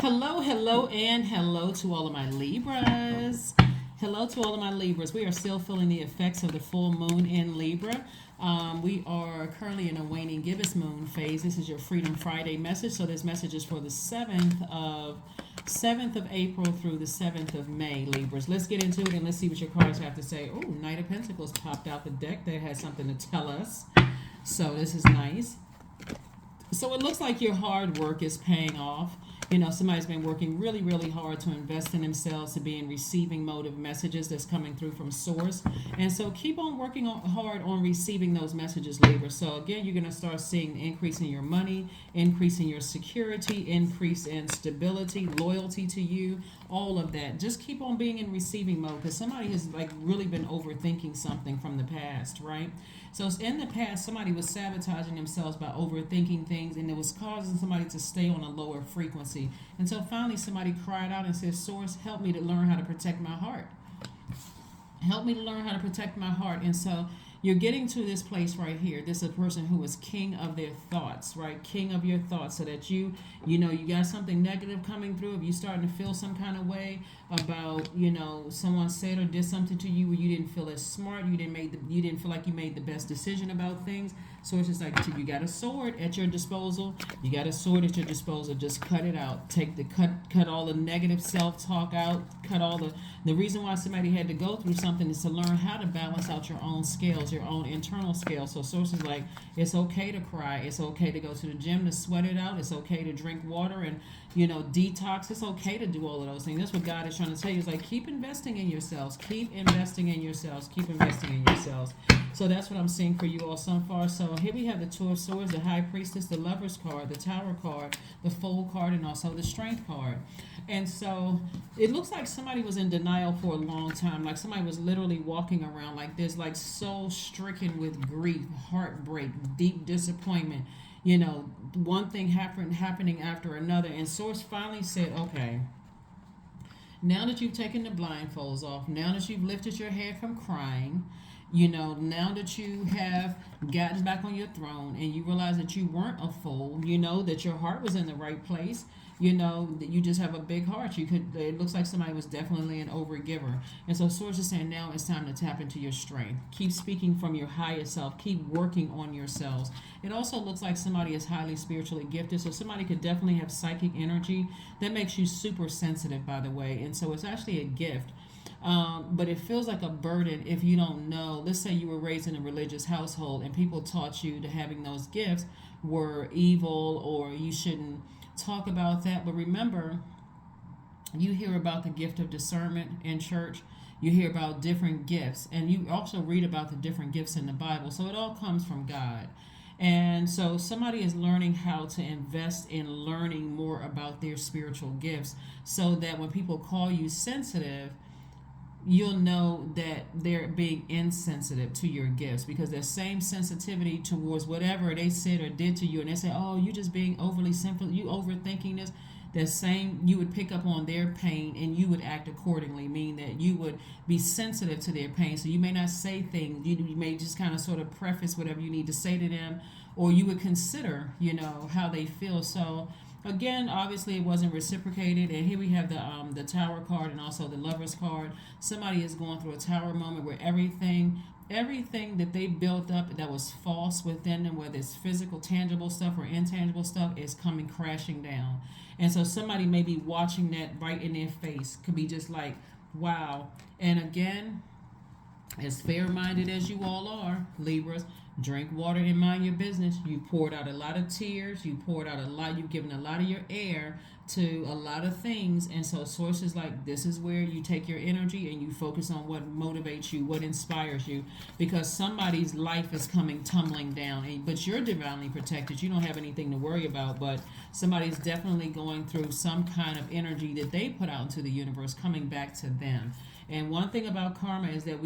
Hello, hello, and hello to all of my Libras. Hello to all of my Libras. We are still feeling the effects of the full moon in Libra. We are currently in a waning gibbous moon phase. This is your Freedom Friday message. So this message is for the 7th of April through the 7th of May, Libras. Let's get into it and let's see what your cards have to say. Oh, Knight of Pentacles popped out the deck. That has something to tell us. So this is nice. So it looks like your hard work is paying off. You know, somebody's been working really, really hard to invest in themselves, to be in receiving mode of messages that's coming through from source. And so keep on working hard on receiving those messages, Libra. So again, you're going to start seeing increase in your money, increase in your security, increase in stability, loyalty to you, all of that. Just keep on being in receiving mode because somebody has like really been overthinking something from the past, right? So in the past, somebody was sabotaging themselves by overthinking things, and it was causing somebody to stay on a lower frequency. Until finally somebody cried out and said, Source, help me to learn how to protect my heart. Help me to learn how to protect my heart. And so you're getting to this place right here. This is a person who is king of their thoughts, right? King of your thoughts, so that you got something negative coming through. If you're starting to feel some kind of way about, someone said or did something to you where you didn't feel as smart, you didn't feel like you made the best decision about things. So it's just like you got a sword at your disposal. You got a sword at your disposal. Just cut it out. Cut all the negative self-talk out. Cut all the reason why somebody had to go through something is to learn how to balance out your own scales, your own internal scale. So sources like, it's okay to cry. It's okay to go to the gym to sweat it out. It's okay to drink water and, detox. It's okay to do all of those things. That's what God is trying to tell you. Is like, keep investing in yourselves. Keep investing in yourselves. Keep investing in yourselves. So that's what I'm seeing for you all so far. So here we have the Two of Swords, the High Priestess, the Lover's card, the Tower card, the Fool card, and also the Strength card. And so it looks like somebody was in denial for a long time. Like somebody was literally walking around like this, like so stricken with grief, heartbreak, deep disappointment. One thing happening after another. And Source finally said, okay, now that you've taken the blindfolds off, now that you've lifted your head from crying, now that you have gotten back on your throne and you realize that you weren't a fool, that your heart was in the right place, that you just have a big heart. It looks like somebody was definitely an overgiver. And so Source is saying now it's time to tap into your strength. Keep speaking from your highest self. Keep working on yourselves. It also looks like somebody is highly spiritually gifted. So somebody could definitely have psychic energy that makes you super sensitive, by the way. And so it's actually a gift. But it feels like a burden if you don't know. Let's say you were raised in a religious household and people taught you that having those gifts were evil or you shouldn't talk about that. But remember, you hear about the gift of discernment in church. You hear about different gifts, and you also read about the different gifts in the Bible. So it all comes from God. And so somebody is learning how to invest in learning more about their spiritual gifts so that when people call you sensitive, you'll know that they're being insensitive to your gifts, because that same sensitivity towards whatever they said or did to you, and they say, oh, you just being overly simple, you overthinking this, that same, you would pick up on their pain and you would act accordingly, meaning that you would be sensitive to their pain. So you may not say things, you may just kind of sort of preface whatever you need to say to them, or you would consider, how they feel. So again, obviously it wasn't reciprocated, and here we have the Tower card and also the Lover's card. Somebody is going through a tower moment where everything that they built up that was false within them, whether it's physical, tangible stuff or intangible stuff, is coming crashing down. And so somebody may be watching that right in their face. Could be just like, wow. And again, as fair-minded as you all are, Libras, drink water and mind your business. You poured out a lot of tears. You poured out a lot. You've given a lot of your air to a lot of things. And so sources like this is where you take your energy and you focus on what motivates you, what inspires you, because somebody's life is coming tumbling down. But you're divinely protected. You don't have anything to worry about. But somebody's definitely going through some kind of energy that they put out into the universe coming back to them. And one thing about karma is that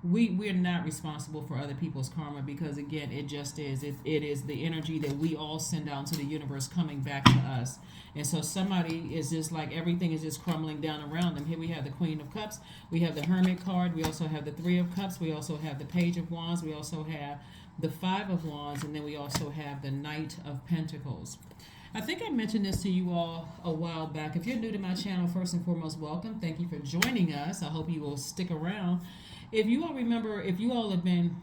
we're not responsible for other people's karma, because again, it just is. It is the energy that we all send out to the universe coming back to us. And so somebody is just like, everything is just crumbling down around them. Here we have the Queen of Cups. We have the Hermit card. We also have the Three of Cups. We also have the Page of Wands. We also have the Five of Wands. And then we also have the Knight of Pentacles. I think I mentioned this to you all a while back. If you're new to my channel, first and foremost, welcome. Thank you for joining us. I hope you will stick around. If you all remember, if you all have been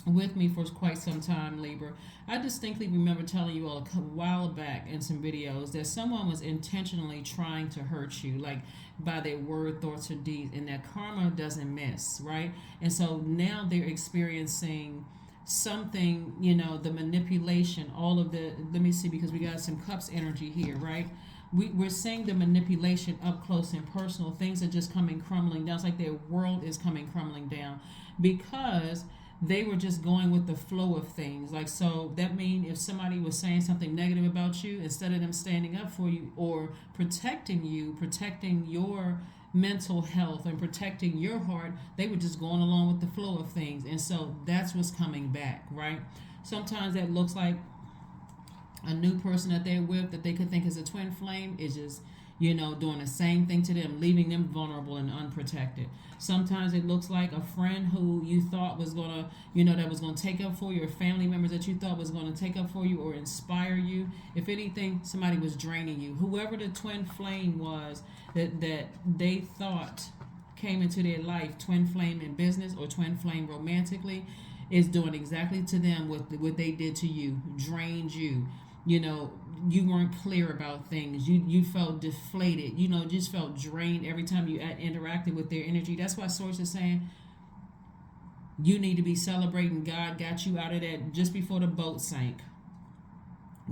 with me for quite some time, Libra, I distinctly remember telling you all a while back in some videos that someone was intentionally trying to hurt you, like by their word, thoughts, or deeds, and that karma doesn't miss, right? And so now they're experiencing something, the manipulation, all of the, let me see, because we got some cups energy here, right? We're seeing the manipulation up close and personal. Things are just coming crumbling down. It's like their world is coming crumbling down because they were just going with the flow of things. Like, so that means if somebody was saying something negative about you, instead of them standing up for you or protecting you, protecting your mental health and protecting your heart, they were just going along with the flow of things. And so that's what's coming back, right? Sometimes that looks like a new person that they're with that they could think is a twin flame is just, doing the same thing to them, leaving them vulnerable and unprotected. Sometimes it looks like a friend who you thought was going to, that was going to take up for you, or family members that you thought was going to take up for you or inspire you. If anything, somebody was draining you. Whoever the twin flame was that they thought came into their life, twin flame in business or twin flame romantically, is doing exactly to them what they did to you, drained you. You weren't clear about things. You felt deflated. Just felt drained every time you interacted with their energy. That's why Source is saying you need to be celebrating God got you out of that just before the boat sank.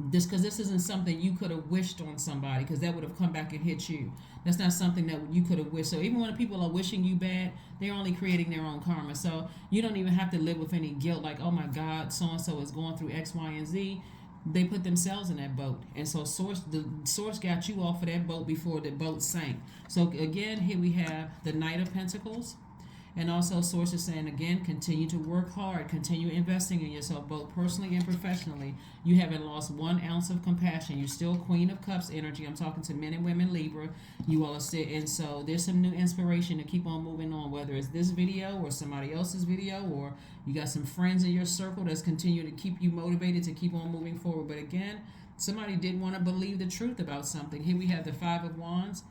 Because this isn't something you could have wished on somebody, because that would have come back and hit you. That's not something that you could have wished. So even when people are wishing you bad, they're only creating their own karma. So you don't even have to live with any guilt like, oh my God, so-and-so is going through X, Y, and Z. They put themselves in that boat. And so the source got you off of that boat before the boat sank. So again, here we have the Knight of Pentacles. And also Source is saying, again, continue to work hard. Continue investing in yourself, both personally and professionally. You haven't lost 1 ounce of compassion. You're still Queen of Cups energy. I'm talking to men and women, Libra. You all are still, and so there's some new inspiration to keep on moving on, whether it's this video or somebody else's video, or you got some friends in your circle that's continue to keep you motivated to keep on moving forward. But again, somebody didn't want to believe the truth about something. Here we have the 5 of Wands.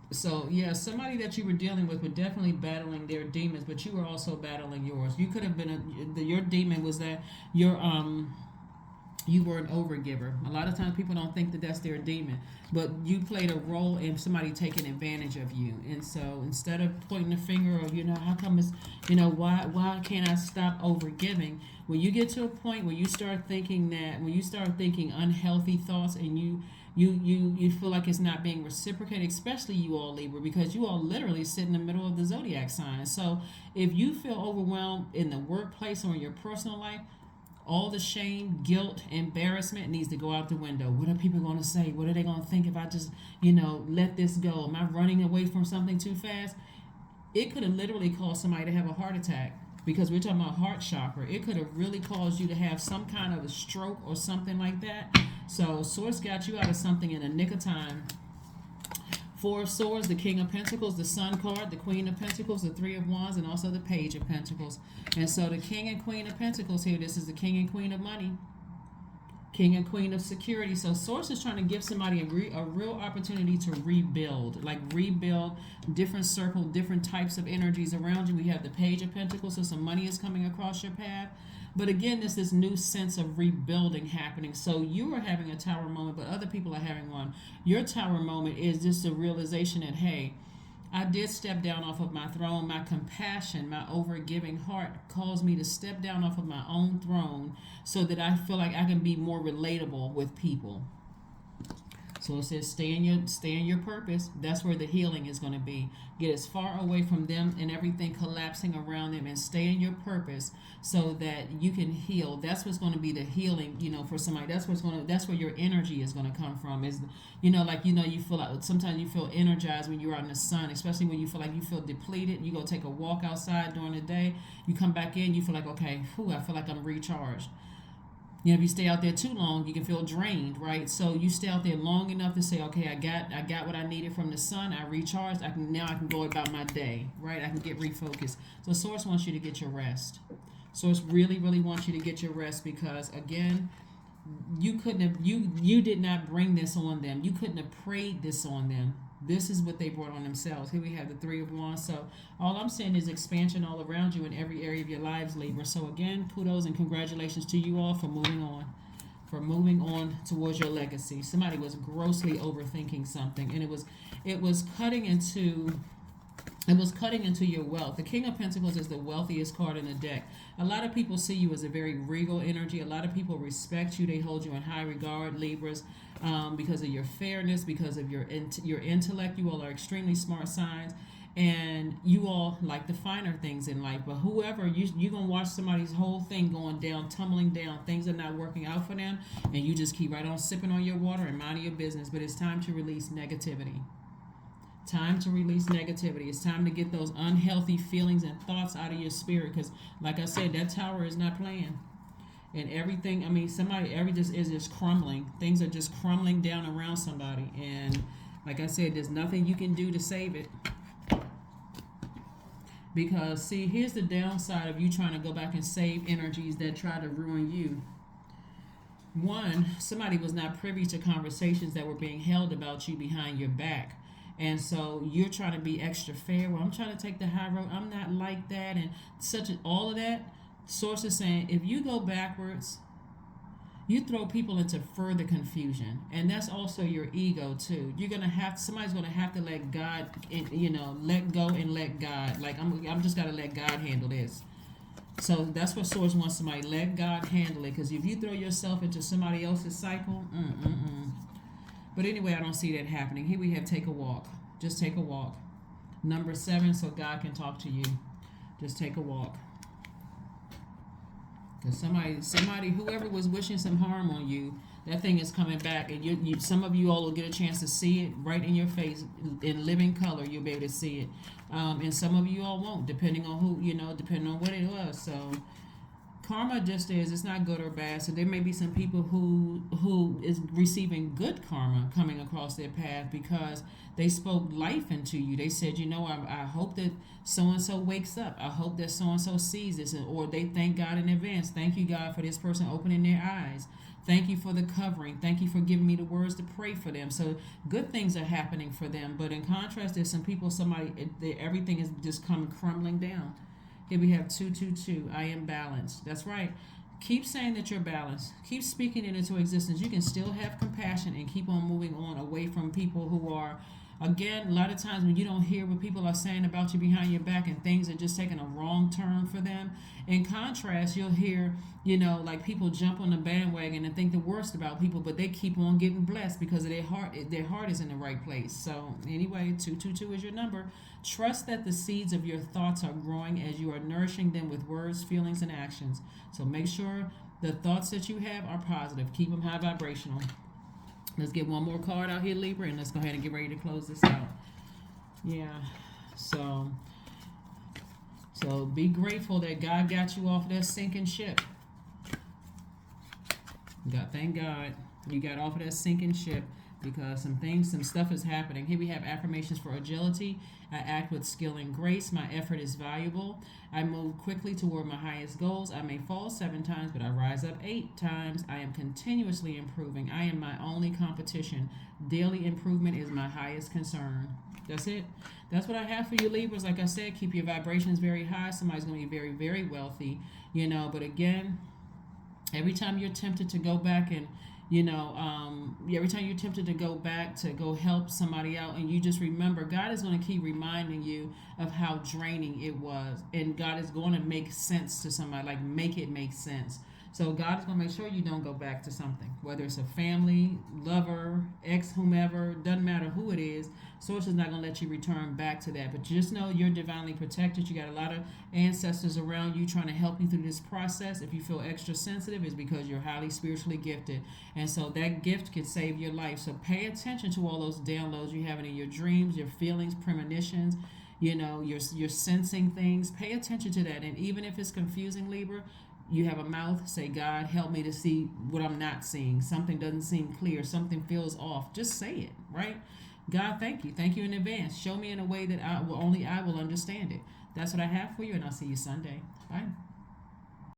So, yeah, somebody that you were dealing with were definitely battling their demons, but you were also battling yours. You could have been, your demon was that you were an overgiver. A lot of times people don't think that that's their demon, but you played a role in somebody taking advantage of you. And so instead of pointing the finger of, how come it's, why can't I stop overgiving? When you get to a point where you start thinking unhealthy thoughts and you feel like it's not being reciprocated, especially you all Libra, because you all literally sit in the middle of the Zodiac sign. So if you feel overwhelmed in the workplace or in your personal life, all the shame, guilt, embarrassment needs to go out the window. What are people going to say? What are they going to think if I just, let this go? Am I running away from something too fast? It could have literally caused somebody to have a heart attack, because we're talking about heart chakra. It could have really caused you to have some kind of a stroke or something like that. So Source got you out of something in the nick of time. 4 of Swords, the King of Pentacles, the Sun card, the Queen of Pentacles, the 3 of Wands, and also the Page of Pentacles. And so the King and Queen of Pentacles here, this is the King and Queen of Money, King and Queen of Security. So Source is trying to give somebody a real opportunity to rebuild, different circle, different types of energies around you. We have the Page of Pentacles, so some money is coming across your path. But again, there's this new sense of rebuilding happening. So you are having a tower moment, but other people are having one. Your tower moment is just a realization that, hey, I did step down off of my throne. My compassion, my overgiving heart caused me to step down off of my own throne so that I feel like I can be more relatable with people. So it says stay in your purpose. That's where the healing is going to be. Get as far away from them and everything collapsing around them, and stay in your purpose so that you can heal. That's what's going to be the healing, for somebody. That's where your energy is going to come from. Is you feel like sometimes you feel energized when you're out in the sun, especially when you feel like you feel depleted. You go take a walk outside during the day. You come back in, you feel like, okay, I feel like I'm recharged. If you stay out there too long, you can feel drained, right? So you stay out there long enough to say, okay, I got what I needed from the sun. I recharged. I can go about my day, right? I can get refocused. So Source wants you to get your rest. Source really, really wants you to get your rest, because again, you couldn't have you did not bring this on them. You couldn't have prayed this on them. This is what they brought on themselves. Here we have the Three of Wands. So all I'm saying is expansion all around you in every area of your lives, Libra. So again, kudos and congratulations to you all for moving on. For moving on towards your legacy. Somebody was grossly overthinking something, and it was cutting into your wealth. The King of Pentacles is the wealthiest card in the deck. A lot of people see you as a very regal energy. A lot of people respect you. They hold you in high regard, Libras, because of your fairness, because of your intellect. You all are extremely smart signs, and you all like the finer things in life. But whoever, you're going to watch somebody's whole thing going down, tumbling down. Things are not working out for them, and you just keep right on sipping on your water and minding your business. But it's time to release negativity. Time to release negativity. It's time to get those unhealthy feelings and thoughts out of your spirit, because like I said, that tower is not playing. And everything, I mean, is just crumbling. Things are just crumbling down around somebody. And like I said, there's nothing you can do to save it. Because, see, here's the downside of you trying to go back and save energies that try to ruin you. One, somebody was not privy to conversations that were being held about you behind your back. And so you're trying to be extra fair. Well, I'm trying to take the high road. I'm not like that. And all of that. Source is saying, if you go backwards, you throw people into further confusion. And that's also your ego too. Somebody's going to have to let God, let go and let God. Like, I'm just got to let God handle this. So that's what Source wants somebody. Let God handle it. Because if you throw yourself into somebody else's cycle, But anyway, I don't see that happening. Here we have take a walk. Just take a walk. Number 7, so God can talk to you. Just take a walk. Because somebody, whoever was wishing some harm on you, that thing is coming back, and some of you all will get a chance to see it right in your face in living color. You'll be able to see it, and some of you all won't, depending on who, depending on what it was. So karma just is, it's not good or bad. So there may be some people who is receiving good karma coming across their path because they spoke life into you. They said, I hope that so-and-so wakes up. I hope that so-and-so sees this. Or they thank God in advance. Thank you, God, for this person opening their eyes. Thank you for the covering. Thank you for giving me the words to pray for them. So good things are happening for them. But in contrast, there's some people, everything is just come crumbling down. Here we have 222. I am balanced. That's right. Keep saying that you're balanced. Keep speaking it into existence. You can still have compassion and keep on moving on away from people who are, again, a lot of times when you don't hear what people are saying about you behind your back and things are just taking a wrong turn for them. In contrast, you'll hear, like people jump on the bandwagon and think the worst about people, but they keep on getting blessed because of their heart is in the right place. So anyway, 222 is your number. Trust that the seeds of your thoughts are growing as you are nourishing them with words, feelings, and actions. So make sure the thoughts that you have are positive. Keep them high vibrational. Let's get one more card out here, Libra, and let's go ahead and get ready to close this out. Yeah, so be grateful that God got you off that sinking ship. Thank God you got off of that sinking ship, because some stuff is happening. Here we have affirmations for agility. I act with skill and grace. My effort is valuable. I move quickly toward my highest goals. I may fall 7 times, but I rise up 8 times. I am continuously improving. I am my only competition. Daily improvement is my highest concern. That's it. That's what I have for you, Libras. Like I said, keep your vibrations very high. Somebody's going to be very, very wealthy, But again, every time you're tempted to go back and every time you're tempted to go back to go help somebody out, and you just remember, God is going to keep reminding you of how draining it was, and God is going to make sense to somebody, like make it make sense. So God is going to make sure you don't go back to something, whether it's a family, lover, ex, whomever, doesn't matter who it is. Source is not going to let you return back to that. But just know you're divinely protected. You got a lot of ancestors around you trying to help you through this process. If you feel extra sensitive, it's because you're highly spiritually gifted. And so that gift can save your life. So pay attention to all those downloads you're having in your dreams, your feelings, premonitions. You're sensing things. Pay attention to that. And even if it's confusing, Libra, you have a mouth, say, God, help me to see what I'm not seeing. Something doesn't seem clear. Something feels off. Just say it, right? God, thank you. Thank you in advance. Show me in a way that only I will understand it. That's what I have for you, and I'll see you Sunday. Bye.